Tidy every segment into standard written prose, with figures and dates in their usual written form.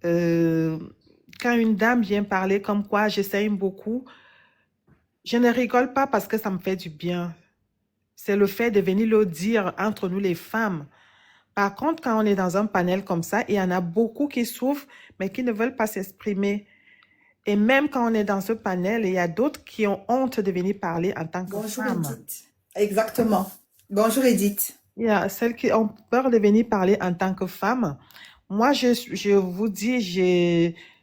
Euh, Quand une dame vient parler comme quoi j'essaye beaucoup, je ne rigole pas parce que ça me fait du bien. C'est le fait de venir le dire entre nous les femmes. Par contre, quand on est dans un panel comme ça, il y en a beaucoup qui souffrent, mais qui ne veulent pas s'exprimer. Et même quand on est dans ce panel, il y a d'autres qui ont honte de venir parler en tant que Bonjour femme. Edith. Exactement. Bonjour Edith. Il y a celles qui ont peur de venir parler en tant que femme. Moi, je vous dis,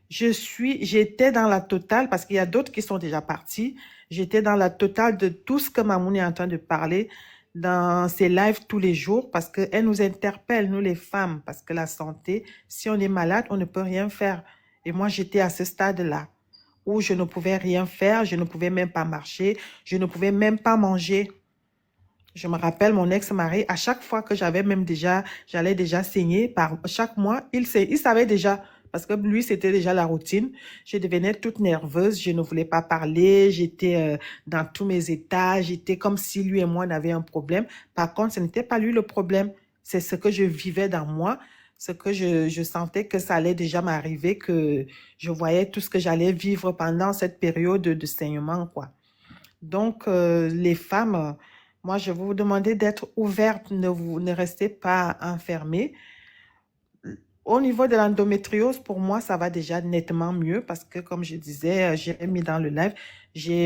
j'étais dans la totale parce qu'il y a d'autres qui sont déjà partis. J'étais dans la totale de tout ce que Mamoun est en train de parler dans ses lives tous les jours parce qu'elle nous interpelle, nous les femmes, parce que la santé, si on est malade, on ne peut rien faire. Et moi, j'étais à ce stade-là où je ne pouvais rien faire, je ne pouvais même pas marcher, je ne pouvais même pas manger. Je me rappelle mon ex-mari, à chaque fois que j'allais déjà saigner par chaque mois, il savait déjà, parce que lui, c'était déjà la routine. Je devenais toute nerveuse, je ne voulais pas parler, j'étais dans tous mes états, j'étais comme si lui et moi on avait un problème. Par contre, ce n'était pas lui le problème, c'est ce que je vivais dans moi, ce que je sentais que ça allait déjà m'arriver, que je voyais tout ce que j'allais vivre pendant cette période de saignement, quoi. Donc, les femmes, moi, je vais vous demander d'être ouvertes, ne restez pas enfermées. Au niveau de l'endométriose, pour moi, ça va déjà nettement mieux parce que, comme je disais, j'ai mis dans le live,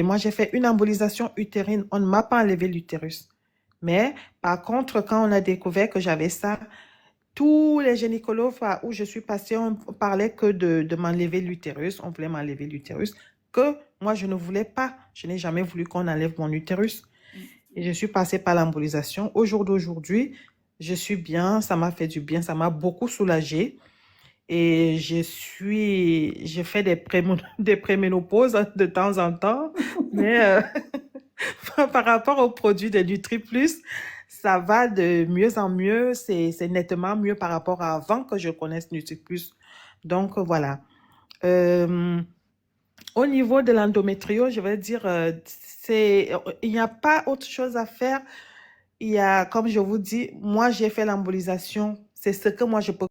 moi, j'ai fait une embolisation utérine. On ne m'a pas enlevé l'utérus. Mais, par contre, quand on a découvert que j'avais ça, tous les gynécologues où je suis passée, on parlait que de m'enlever l'utérus. On voulait m'enlever l'utérus. Que moi, je ne voulais pas. Je n'ai jamais voulu qu'on enlève mon utérus. Et je suis passée par l'embolisation. Au jour d'aujourd'hui, je suis bien. Ça m'a fait du bien. Ça m'a beaucoup soulagée. Et je fais des préménopauses de temps en temps. Mais par rapport aux produits de NutriPlus, ça va de mieux en mieux. C'est nettement mieux par rapport à avant que je connaisse NutriPlus. Donc, voilà. Euh, Au niveau de l'endométriose, je vais dire, il n'y a pas autre chose à faire. Il y a, comme je vous dis, moi, j'ai fait l'embolisation. C'est ce que moi, je peux